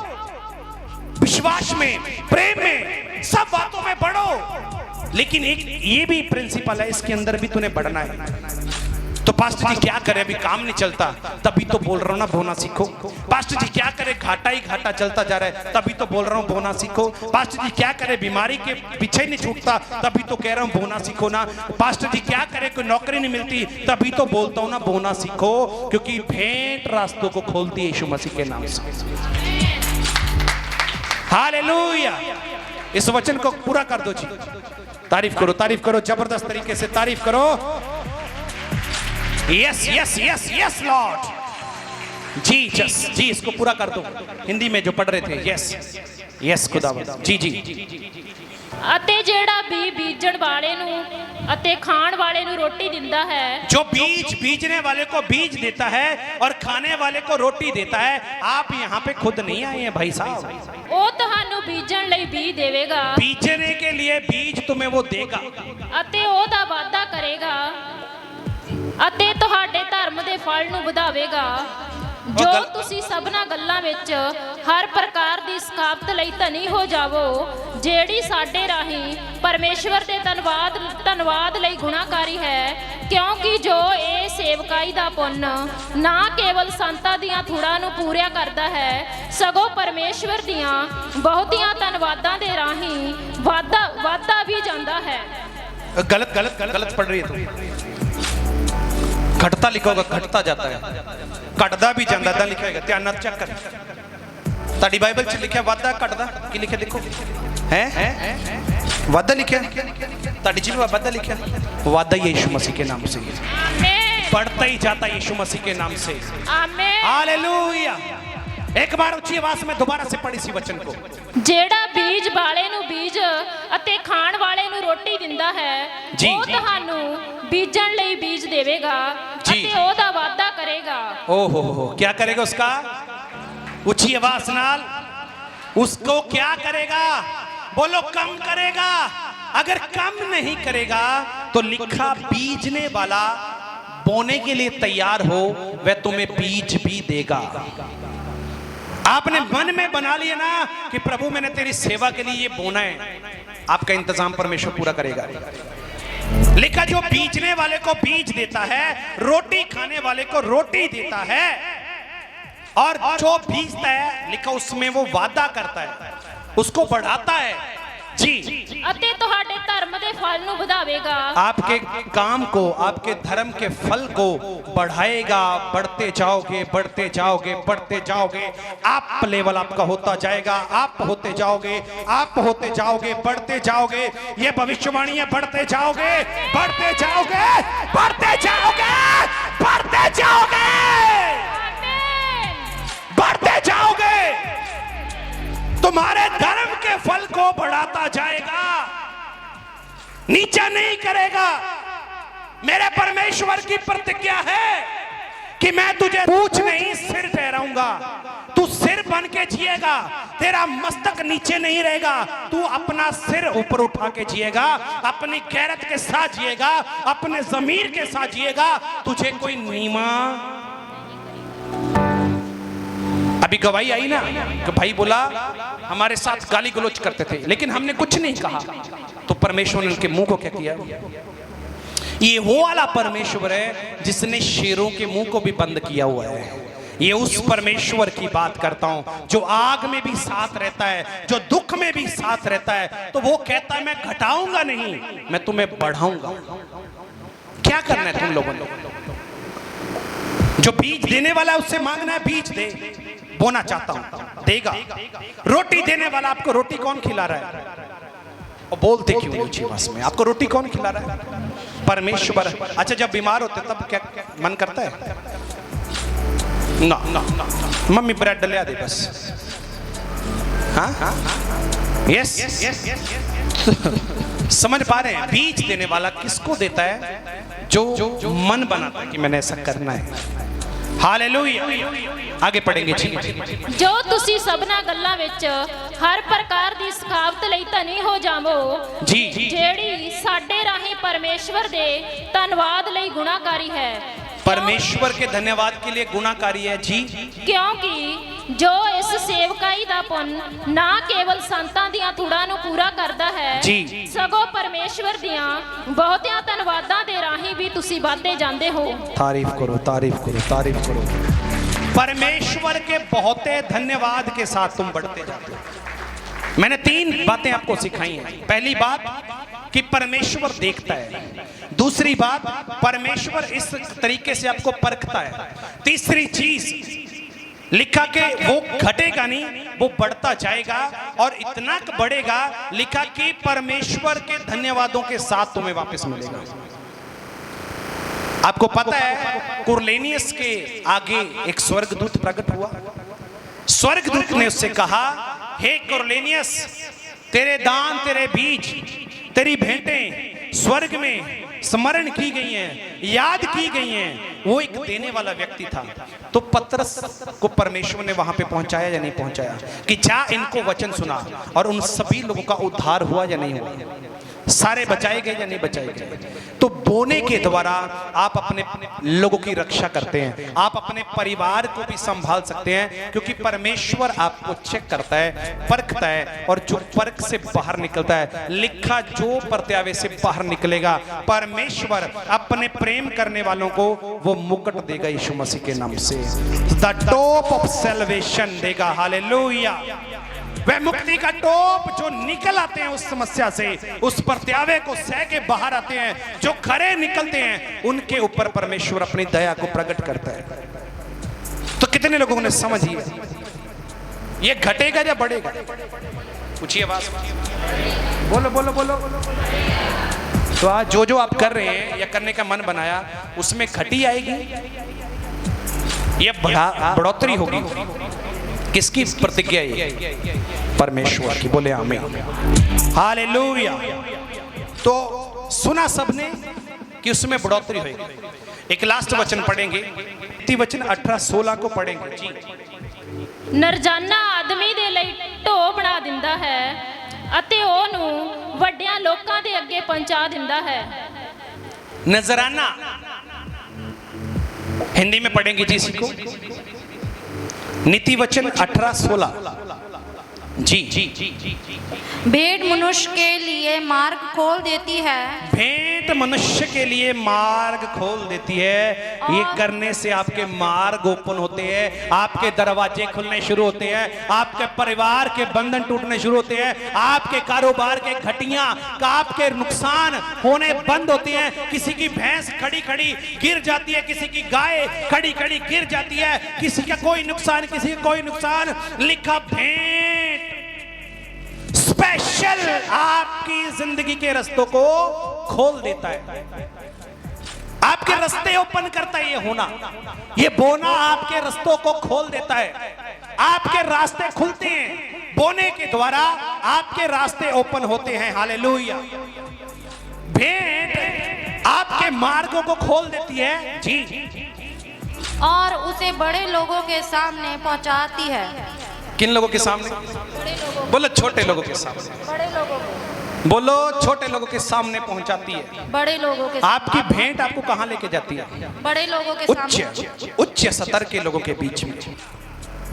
विश्वास में, प्रेम में, सब बातों में बढ़ो। लेकिन एक ये भी प्रिंसिपल है, इसके अंदर भी तूने बढ़ना है। तो पास्टर जी क्या करे, अभी काम नहीं चलता, तभी तो बोल रहा हूं ना बोना सीखो। पास्टर जी क्या करे, घाटा ही घाटा चलता जा रहा है, तभी तो बोल रहा हूं बोना सीखो। पास्टर जी क्या करे, बीमारी के पीछे नहीं छूटता, तभी तो कह रहा हूं बोना सीखो ना। पास्टर जी क्या करे, कोई नौकरी नहीं मिलती, तभी तो बोलता हूं ना बोना सीखो, क्योंकि भेंट रास्तों को खोलती है यीशु मसीह के नाम से। हालेलुया। इस वचन को पूरा कर दो जी। तारीफ करो, जबरदस्त तरीके से तारीफ करो। Yes yes yes yes lord ji, जस जी, इसको पूरा कर दो। हिंदी में जो पढ़ रहे थे, यस यस खुदावंद जी जी। ਅਤੇ ਜਿਹੜਾ ਵੀ ਬੀਜਣ ਵਾਲੇ ਨੂੰ ਅਤੇ ਖਾਣ ਵਾਲੇ ਨੂੰ ਰੋਟੀ ਦਿੰਦਾ ਹੈ, जो बीज बीजने वाले को बीज देता है और खाने वाले को रोटी देता है। आप यहाँ पे खुद नहीं आए हैं भाई साहब, ਉਹ ਤੁਹਾਨੂੰ ਬੀਜਣ ਲਈ ਬੀਜ ਦੇਵੇਗਾ बीजने के लिए बीज तुम्हें वो देगा ਅਤੇ ਉਹਦਾ ਵਾਅਦਾ ਕਰੇਗਾ ਅਤੇ ਤੁਹਾਡੇ ਧਰਮ ਦੇ ਫਲ ਨੂੰ ਵਧਾਵੇਗਾ। ਜੋ ਤੁਸੀਂ ਸਭਨਾ ਗੱਲਾਂ ਵਿੱਚ ਹਰ ਪ੍ਰਕਾਰ ਦੀ ਸਕਾਬਤ ਲਈ ਧਨੀ ਹੋ ਜਾਵੋ, ਜਿਹੜੀ ਸਾਡੇ ਰਾਹੀਂ ਪਰਮੇਸ਼ਵਰ ਦੇ ਧੰਨਵਾਦ ਲਈ ਗੁਣਾਕਾਰੀ ਹੈ, ਕਿਉਂਕਿ ਜੋ ਇਹ ਸੇਵਕਾਈ ਦਾ ਪੁੰਨ ਨਾ ਕੇਵਲ ਸੰਤਾਂ ਦੀਆਂ ਥੁੜਾਂ ਨੂੰ ਪੂਰਿਆ ਕਰਦਾ ਹੈ, ਸਗੋਂ ਪਰਮੇਸ਼ਵਰ ਦੀਆਂ ਬਹੁਤੀਆਂ ਧੰਨਵਾਦਾਂ ਦੇ ਰਾਹੀਂ ਵਾਧਾ ਵੀ ਜਾਂਦਾ है। गलत पढ़ रही है तुम। घटता लिखा होगा घटता जाता है, घटदा भी जाता है लिखा होगा। ध्यान नाल चेक कर, ताड़ी बाइबल च लिखा वादा घटदा की लिखा देखो है वादा लिखा, ताड़ी जी वादा लिखा, वादा यीशु मसीह के नाम से बढ़ता ही जाता है, यीशु मसीह के नाम से। आमीन, हालेलुया। एक बार ऊंची आवाज में दोबारा से पढ़ी सी वचन को। ਜਿਹੜਾ ਬੀਜ ਵਾਲੇ ਨੂੰ ਬੀਜ ਅਤੇ ਖਾਣ ਵਾਲੇ ਨੂੰ ਰੋਟੀ ਦਿੰਦਾ ਹੈ, ਉਹ ਤੁਹਾਨੂੰ ਬੀਜਣ ਲਈ ਬੀਜ ਦੇਵੇਗਾ ਅਤੇ ਉਹਦਾ ਵਾਅਦਾ ਕਰੇਗਾ। ओहो, क्या करेगा उसका? ऊंची आवाज नाल, उसको क्या करेगा? बोलो कम करेगा। अगर कम नहीं करेगा तो लिखा बीजने वाला बोने के लिए तैयार हो, वह तुम्हें बीज भी देगा। आपने मन में बना लिया ना कि प्रभु मैंने तेरी सेवा के लिए ये बोना है, आपका इंतजाम परमेश्वर पूरा करेगा। लिखा जो बीजने वाले को बीज देता है, रोटी खाने वाले को रोटी देता है, और जो बीजता है लिखा उसमें वो वादा करता है, उसको बढ़ाता है जी, ਅਤੇ ਤੁਹਾਡੇ ਧਰਮ ਦੇ ਫਲ ਨੂੰ ਵਧਾਵੇਗਾ। आपके काम को, आपके धर्म के फल को बढ़ाएगा। बढ़ते जाओगे, बढ़ते जाओगे, बढ़ते जाओगे, आप लेवल आपका होता जाएगा, आप होते जाओगे, आप होते जाओगे, बढ़ते जाओगे। ये भविष्यवाणी है, बढ़ते जाओगे, बढ़ते जाओगे, बढ़ते जाओगे, बढ़ते जाओगे, बढ़ते जाओगे। तुम्हारे धर्म के फल को बढ़ाता जाएगा, नीचा नहीं करेगा। मेरे परमेश्वर की प्रतिज्ञा है कि मैं तुझे पूछ नहीं सिर ठहराऊंगा। तू सिर बन के जिएगा, तेरा मस्तक नीचे नहीं रहेगा, तू अपना सिर ऊपर उठा के जिएगा, अपनी गैरत के साथ जिएगा, अपने जमीर के साथ जिएगा। तुझे कोई नीमा, अभी गवाही आई ना कि भाई बोला हमारे साथ गाली गलौज करते थे लेकिन हमने कुछ नहीं कहा, तो परमेश्वर ने उनके मुंह को क्या किया? ये वो वाला परमेश्वर है जिसने शेरों के मुंह को भी बंद किया हुआ है। ये उस परमेश्वर की बात करता हूं जो आग में भी साथ रहता है, जो दुख में भी साथ रहता है। तो वो कहता है मैं घटाऊंगा नहीं, मैं तुम्हें बढ़ाऊंगा। क्या करना है तुम लोगों ने? जो बीज देने वाला है उससे मांगना है बीज दे, बोना चाहता हूं देगा। रोटी देने वाला आपको रोटी कौन खिला रहा है? और बोलते क्यों ऊंची आवाज में? आपको रोटी कौन खिला रहा है? परमेश्वर। अच्छा जब बीमार होते तब क्या मन करता है? ना मम्मी ब्रेड ले दे बस। हाँ यस, समझ पा रहे हैं? बीज देने वाला किसको देता है? जो मन बनाता है कि मैंने ऐसा करना है। हालेलुया। आगे पढ़ेंगे जी। ਜੋ ਤੁਸੀਂ ਸਭਨਾ ਗੱਲਾਂ ਵਿੱਚ ਹਰ ਪ੍ਰਕਾਰ ਦੀ ਸਖਾਵਤ ਲਈ ਧਨੀ ਹੋ ਜਾਵੋ ਜੀ, ਜਿਹੜੀ ਸਾਡੇ ਰਾਹੀਂ ਪਰਮੇਸ਼ਵਰ ਦੇ ਧੰਨਵਾਦ ਲਈ ਗੁਣਾਕਾਰੀ ਹੈ। परमेश्वर के धन्यवाद के लिए गुणाकारी है जी, ਕਿਉਂਕਿ ਜੋ ਇਸ ਸੇਵਕਾਈ ਦਾ ਪੁੰਨ ਨਾ ਕੇਵਲ ਸੰਤਾਂ ਦੀਆਂ ਥੁੜਾਂ ਨੂੰ ਪੂਰਾ ਕਰਦਾ ਹੈ ਜੀ, ਸਗੋਂ ਪਰਮੇਸ਼ਵਰ ਦੀਆਂ ਬਹੁਤੀਆਂ ਧੰਨਵਾਦਾਂ ਦੇ ਰਾਹੀਂ ਵੀ ਤੁਸੀਂ ਵਧਦੇ ਜਾਂਦੇ ਹੋ। तारीफ करो, तारीफ करो, तारीफ करो। परमेश्वर के बहुते धन्यवाद के साथ तुम बढ़ते जाते हो। मैंने 3 बातें आपको सिखाई हैं। पहली बात कि परमेश्वर देखता है, दूसरी बात परमेश्वर इस तरीके से आपको परखता है, तीसरी चीज लिखा कि वो घटेगा नहीं, वो बढ़ता जाएगा और इतना बढ़ेगा लिखा कि परमेश्वर के धन्यवादों के साथ तुम्हें वापस मिलेगा। आपको पता है कुरलेनियस के आगे एक स्वर्गदूत प्रकट हुआ। स्वर्गदूत ने उससे कहा, हे कुरलेनियस, तेरे दान, तेरे बीज, तेरी भेंटें स्वर्ग में स्मरण की गई हैं, याद की गई हैं, वो एक देने वाला व्यक्ति था। तो पतरस को परमेश्वर ने वहां पे पहुंचाया या नहीं पहुंचाया कि जा इनको वचन सुना, और उन सभी लोगों का उद्धार हुआ या नहीं हुआ, सारे बचाए गए या नहीं बचाए गए। तो बोने के द्वारा आप अपने लोगों की रक्षा करते हैं, आप अपने परिवार को भी संभाल सकते हैं, क्योंकि परमेश्वर आपको चेक करता है, परखता है, और जो परख से बाहर निकलता है, लिखा जो परत्यावे से बाहर निकलेगा, परमेश्वर अपने प्रेम करने वालों को वो मुकुट देगा यीशु मसीह के नाम से, द टॉप ऑफ सैल्वेशन देगा। हालेलुया। वह मुक्ति का टोप जो निकल आते हैं उस समस्या से, उस परत्यावे को सह के बाहर आते हैं, जो खरे निकलते हैं, उनके ऊपर परमेश्वर अपनी दया को प्रकट करता है। तो कितने लोगों ने समझ लिया ये घटेगा या बढ़ेगा? पूछिए आवाज, बोलो बोलो बोलो। तो आज जो जो आप कर रहे हैं या करने का मन बनाया, उसमें घटी आएगी या बढ़ोतरी होगी? किसकी प्रतिज्ञा है? परमेश्वर की। बोले आमीन, हालेलुया। तो सुना सबने कि उसमें बढ़ोतरी होगी। एक लास्ट वचन पढ़ेंगे, वचन 18-16 को पढ़ेंगे जी। ਨਰਜਾਨਾ ਆਦਮੀ ਦੇ ਲਈ ਢੋ ਬਣਾ ਦਿੰਦਾ ਹੈ ਅਤੇ ਉਹਨੂੰ ਵੱਡਿਆਂ ਲੋਕਾਂ ਦੇ ਅੱਗੇ ਪਹੁੰਚਾ ਦਿੰਦਾ ਹੈ। नजराना हिंदी में पढ़ेंगे जी इसी को। नीति वचन 18-16 जी। भेंट मनुष्य के लिए मार्ग खोल देती है। भेंट मनुष्य के लिए मार्ग खोल देती है। ये करने से आपके मार्ग ओपन होते हैं, आपके दरवाजे खुलने शुरू होते हैं, आपके परिवार के बंधन टूटने शुरू होते हैं, आपके कारोबार के घटियां का आपके नुकसान होने बंद होते हैं। किसी की भैंस खड़ी खड़ी गिर जाती है, किसी की गाय खड़ी खड़ी गिर जाती है, किसी का कोई नुकसान, किसी का कोई नुकसान। लिखा भेंट स्पेशल आपकी जिंदगी के रास्तों को खोल देता है, आपके रास्ते ओपन करता है। ये होना, ये बोना आपके रास्तों को खोल देता है, आपके रास्ते खुलते हैं। बोने के द्वारा आपके रास्ते ओपन होते हैं। हालेलुया। भेंट आपके मार्गों को खोल देती है जी, और उसे बड़े लोगों के सामने पहुंचाती है। किन लोगों के सामने? बोलो छोटे लोगों के सामने। बड़े लोगों को, बोलो छोटे लोगों के सामने पहुंचाती है। बड़े लोगों के आपकी भेंट आपको कहां लेके जाती है? बड़े लोगों के सामने, उच्च स्तर के लोगों के बीच में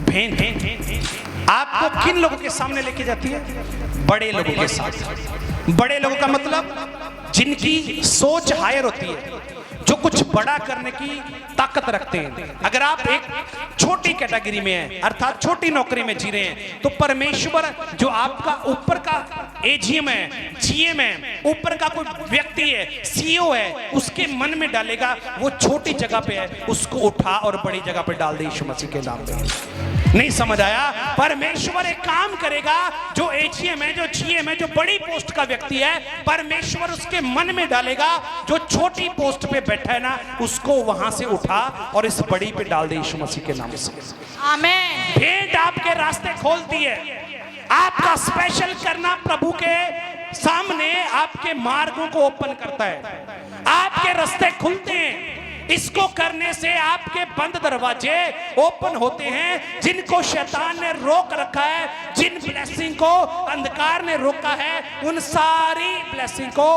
भेंट आपको किन लोगों के सामने लेके जाती है? बड़े लोगों के साथ। बड़े लोगों का मतलब जिनकी सोच हायर होती है, जो कुछ बड़ा करने की ताकत रखते हैं। अगर आप एक छोटी कैटेगरी में हैं, अर्थात छोटी नौकरी में जी रहे हैं, तो परमेश्वर जो आपका ऊपर का एजीएम है, जीएम है, ऊपर का कोई व्यक्ति है, सीईओ है, उसके मन में डालेगा वो छोटी जगह पे है, उसको उठा और बड़ी जगह पे डाल दे यीशु मसीह के नाम पे। नहीं समझ आया? परमेश्वर एक काम करेगा, जो एजीएम है, जो जीएम है, जो बड़ी पोस्ट का व्यक्ति है, परमेश्वर उसके मन में डालेगा, जो छोटी पोस्ट पे बैठा है ना, उसको वहां से उठा और इस बड़ी पे डाल दे यीशु मसीह के नाम से। आमीन। भेंट आपके रास्ते खोलती है। आपका स्पेशल करना प्रभु के सामने आपके मार्गों को ओपन करता है, आपके रास्ते खुलते हैं। इसको करने से आपके बंद दरवाजे ओपन होते हैं। जिनको शैतान ने रोक रखा है, जिन ब्लेसिंग को अंधकार ने रोका है, उन सारी ब्लेसिंग को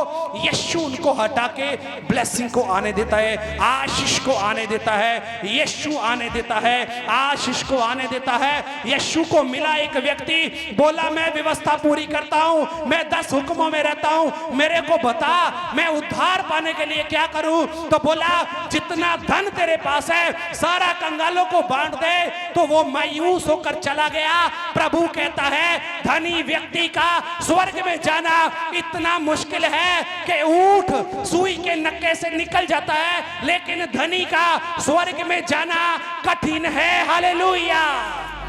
यीशु उनको हटा के ब्लेसिंग को आने देता है, आशीष को आने देता है। यीशु आने देता है, आशीष को आने देता है। यीशु को मिला एक व्यक्ति, बोला मैं व्यवस्था पूरी करता हूं, मैं 10 हुक्मों में रहता हूं, मेरे को बता मैं उद्धार पाने के लिए क्या करूं? तो बोला जितना धन तेरे पास है सारा कंगालों को बांट दे। तो वो मायूस होकर चला गया। प्रभु कहता है धनी व्यक्ति का स्वर्ग में जाना इतना मुश्किल है कि ऊंट सुई के नक्के से निकल जाता है, लेकिन धनी का स्वर्ग में जाना कठिन है। Hallelujah,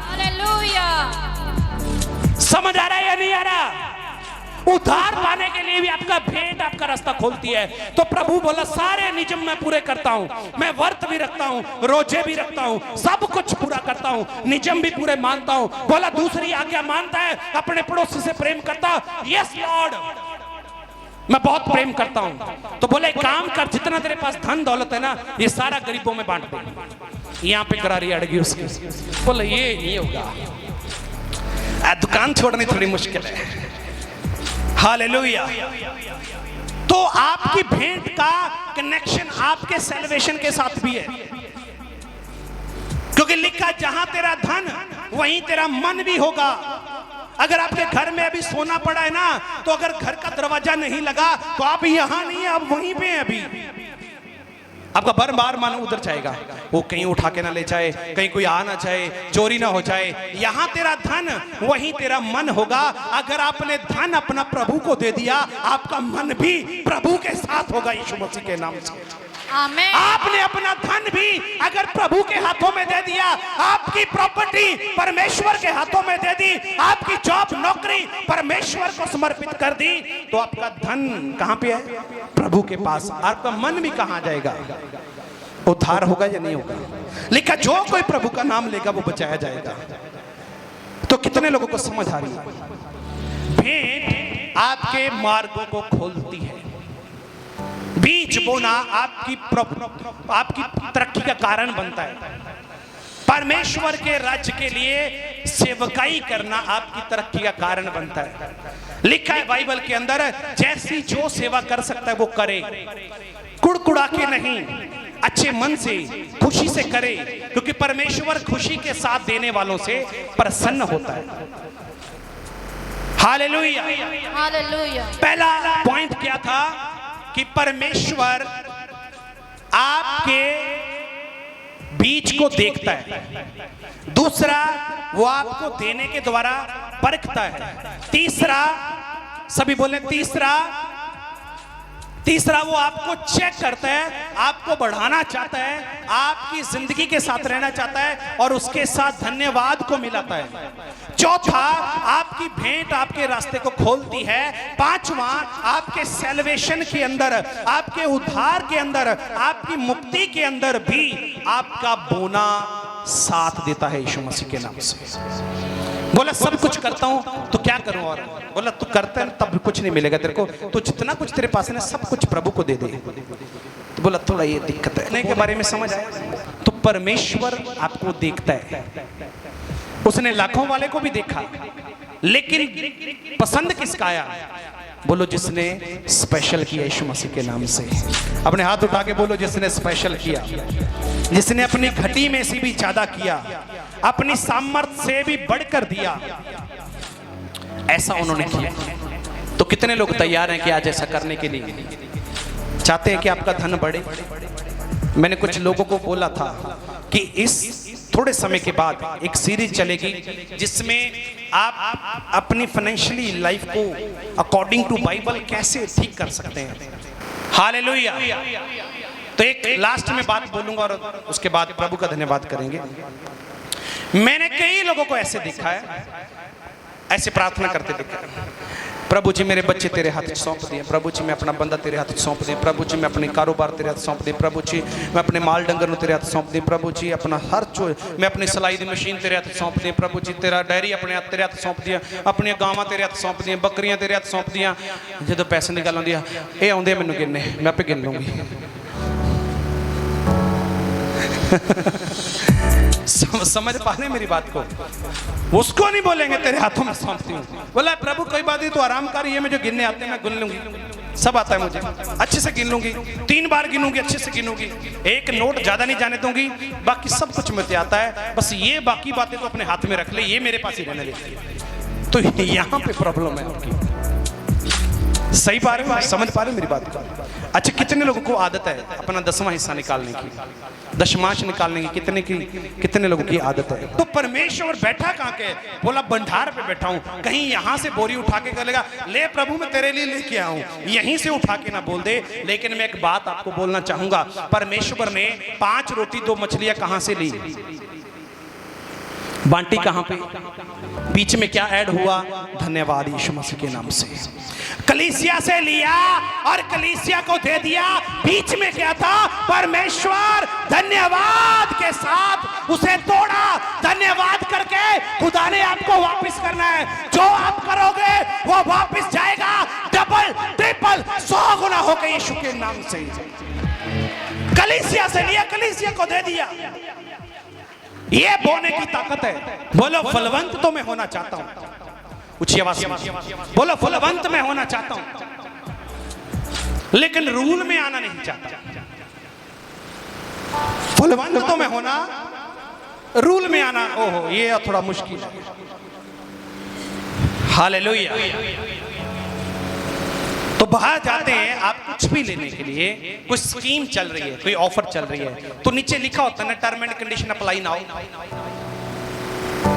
hallelujah. समझ आ रहा है या नहीं आ रहा? उद्धार पाने के लिए भी आपका भेंट आपका रास्ता खोलती है। तो प्रभु बोला सारे नियम मैं पूरे करता हूं, मैं व्रत भी रखता हूं, रोजे भी रखता हूं, सब कुछ पूरा करता हूं, नियम भी पूरे मानता हूं। बोला दूसरी आज्ञा मानता है, अपने पड़ोसी से प्रेम करता। Yes Lord. मैं बहुत प्रेम करता हूं। तो बोले काम कर, जितना तेरे पास धन दौलत है ना ये सारा गरीबों में बांट दे। यहाँ पे करारी अड़गी उसकी। बोले ये नहीं होगा, दुकान छोड़नी थोड़ी मुश्किल है। हालेलुया। तो आपकी भेंट का कनेक्शन आपके सैल्वेशन के साथ भी है, क्योंकि लिखा जहां तेरा धन वहीं तेरा मन भी होगा। अगर आपके घर में अभी सोना पड़ा है ना, तो अगर घर का दरवाजा नहीं लगा तो आप यहां नहीं है, आप वहीं पे हैं। अभी आपका बार बार मन उधर जाएगा, वो कहीं उठा के ना ले जाए, कहीं कोई आ ना जाए, चोरी ना हो जाए। यहां तेरा धन वहीं तेरा मन होगा। अगर आपने धन अपना प्रभु को दे दिया, आपका मन भी प्रभु के साथ होगा यीशु मसीह के नाम से। आमीन। आपने अपना धन भी अगर प्रभु के हाथों में दे दिया, आपकी प्रॉपर्टी परमेश्वर के हाथों में दे दी, आपकी जॉब नौकरी परमेश्वर को समर्पित कर दी, तो आपका धन कहां पे है? प्रभु के पास। आपका मन भी कहां जाएगा? उद्धार होगा या नहीं होगा? लिखा जो कोई प्रभु का नाम लेगा वो बचाया जाएगा। तो कितने लोगों को समझ आ रही है? भेंट आपके मार्गों को खोलती है। बीज बोना आपकी तरक्की का कारण बनता है। परमेश्वर के राज्य के लिए सेवकाई करना आपकी तरक्की का कारण बनता है। लिखा है बाइबल के अंदर, जैसी जो सेवा कर सकता है वो करे, कुड़कुड़ा के नहीं, अच्छे मन से खुशी से करे, क्योंकि परमेश्वर खुशी के साथ देने वालों से प्रसन्न होता है। हालेलुया। हालेलुया। पहला पॉइंट क्या था कि परमेश्वर आपके बीच को देखता है। दूसरा, वो आपको देने के द्वारा परखता है। तीसरा, सभी बोले तीसरा वो आपको चेक करता है, आपको बढ़ाना चाहता है, आपकी जिंदगी के साथ रहना चाहता है और उसके साथ धन्यवाद को मिलाता है। चौथा, आपकी भेंट आपके रास्ते को खोलती है। पांचवा, आपके सैल्वेशन के अंदर, आपके उद्धार के अंदर, आपकी मुक्ति के अंदर भी आपका बोना साथ देता है यीशु मसीह के नाम से। बोला सब कुछ करता हूं तो क्या करूं? और बोला तू करता है तब कुछ नहीं मिलेगा तेरे को, तो जितना कुछ तेरे पास है ना सब कुछ प्रभु को दे दे। तो बोला थोड़ा ये दिक्कत है के बारे में समझ आया। तो परमेश्वर आपको देखता है। उसने लाखों वाले को भी देखा, लेकिन पसंद किसका आया? बोलो जिसने स्पेशल किया यीशु मसीह के नाम से। अपने हाथ उठा के बोलो जिसने स्पेशल किया, जिसने अपनी घटी में से भी ज्यादा किया, अपनी सामर्थ्य से भी बढ़कर दिया, ऐसा उन्होंने किया। तो कितने लोग तैयार हैं कि आज ऐसा करने के लिए? चाहते हैं कि आपका धन बढ़े? मैंने कुछ लोगों को बोला था कि इस थोड़े समय के बाद एक सीरीज चलेगी जिसमें आप अपनी फाइनेंशियली लाइफ को अकॉर्डिंग टू बाइबल कैसे ठीक कर सकते हैं। हालेलुया। तो एक लास्ट में बात बोलूंगा और उसके बाद प्रभु का धन्यवाद करेंगे। मैंने कई लोगों को ऐसे देखा है, ऐसे प्रार्थना करते देखा है, प्रभु जी मेरे बच्चे तेरे हाथ सौंप दिए, प्रभु जी मैं अपना बंदा तेरे हाथ सौंप दिए, प्रभु जी मैं अपने कारोबार तेरे हाथ सौंप दिए, प्रभु जी मैं अपने माल डंगर तेरे हाथ सौंप दिए, प्रभु जी अपना हर मैं अपनी सिलाई दी मशीन तेरे हाथ सौंप दिए, प्रभु जी तेरा डायरी अपने हाथ तेरे हाथ सौंप दिया, अपनी गावां तेरे हाथ सौंप दिया, बकरियां तेरे हाथ सौंप दिया। जो पैसे निकल आਉਂਦੀ ਆ ਇਹ ਆਉਂਦੇ ਮੈਨੂੰ गिनने, मैं आपे गिन लूंगी। समझ पा रहे मेरी बात को? उसको नहीं बोलेंगे तेरे हाथों में सौंपती हूँ। बोला प्रभु कोई बात नहीं, तो आराम कर, ये मैं जो गिनने आते हैं मैं गिन लूंगी, सब आता है मुझे, अच्छे से गिन लूंगी, 3 बार गिनूंगी, अच्छे से गिनूंगी, एक नोट ज्यादा नहीं जाने दूंगी, बाकी सब कुछ मुझे आता है, बस ये बाकी बातें तो अपने हाथ में रख ले, ये मेरे पास ही रहने दे। तो यहाँ पे प्रॉब्लम है आपकी। सही पा रहे हो? समझ पा रहे हो मेरी बात को? अच्छा, कितने लोगों को आदत है अपना 10वां हिस्सा निकालने की, दशमांश निकालने की? कितने लोगों की आदत है? तो परमेश्वर बैठा कहाँ के? बोला भंडार पे बैठा हूँ। कहीं यहाँ से बोरी उठा के करेगा, ले प्रभु मैं तेरे लिए लेके आऊं, यहीं से उठा के ना बोल दे। लेकिन मैं एक बात आपको बोलना चाहूंगा, परमेश्वर ने 5 रोटी 2 मछलियां कहां से ली? बांटी कहां पे? बीच में क्या ऐड हुआ? धन्यवाद यीशु मसीह के नाम से। कलीसिया से लिया और कलीसिया को दे दिया। बीच में क्या था? परमेश्वर धन्यवाद के साथ उसे तोड़ा। धन्यवाद करके खुदा ने आपको वापस करना है। जो आप करोगे वो वापस जाएगा, डबल ट्रिपल होगा यीशु के नाम से। कलीसिया से लिया, कलीसिया को दे दिया। ये बोने की ताकत है। बोलो फलवंत तो मैं होना चाहता हूं। ऊंची आवाज से बोलो फलवंत मैं होना चाहता हूं, लेकिन रूल में आना नहीं चाहता। फलवंत तो मैं होना, रूल में आना ओहो ये थोड़ा मुश्किल है। हालेलुया। तो बाहर जाते हैं आप कुछ भी लेने के लिए, कुछ स्कीम चल रही है, कोई ऑफर चल रही है, तो नीचे लिखा होता है ना term and condition apply now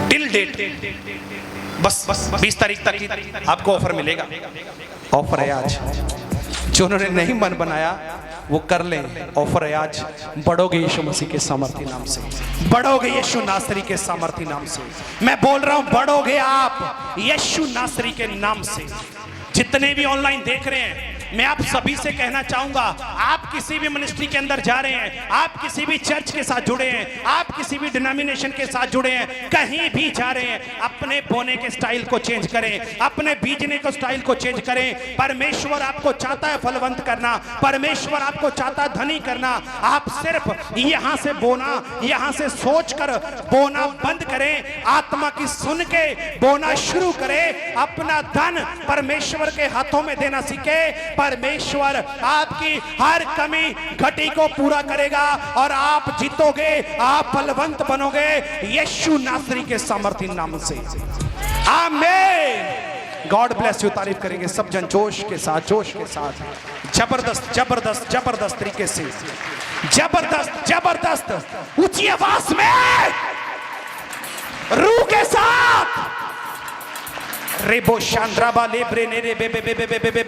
till date. बस 20 तारीख तक ही आपको ऑफर मिलेगा। ऑफर है आज। जो उन्होंने नहीं मन बनाया वो कर लें। ऑफर है आज। बढ़ोगे यीशु मसीह के सामर्थी नाम से, बढ़ोगे यीशु नासरी के सामर्थी नाम से। मैं बोल रहा हूं बढ़ोगे आप यीशु नासरी के नाम से। जितने भी ऑनलाइन देख रहे हैं, मैं आप सभी से कहना चाहूंगा, आप किसी भी मिनिस्ट्री के अंदर जा रहे हैं, आप किसी भी चर्च के साथ जुड़े हैं, आप किसी भी डिनोमिनेशन के साथ जुड़े हैं, कहीं भी जा रहे हैं, अपने बोने के स्टाइल को चेंज करें, अपने बीजने के स्टाइल को चेंज करें। परमेश्वर आपको चाहता है फलवंत करना, परमेश्वर आपको चाहता है धनी करना। आप सिर्फ यहां से बोना, यहां से सोचकर बोना बंद करें, आत्मा की सुन के बोना शुरू करें। अपना धन परमेश्वर के हाथों में देना सीखे। परमेश्वर आपकी हर कमी घटी को पूरा करेगा और आप जीतोगे, आप फलवंत बनोगे यीशु नासरी के सामर्थी नाम से। आमीन। God bless you. तारीफ करेंगे सब जन जोश के साथ, जोश के साथ, जबरदस्त जबरदस्त जबरदस्त तरीके से, जबरदस्त जबरदस्त ऊंची आवाज में रूह के साथ। रेबो शांद्राबा लेब्रे नेरे बे बे बे बे बे बे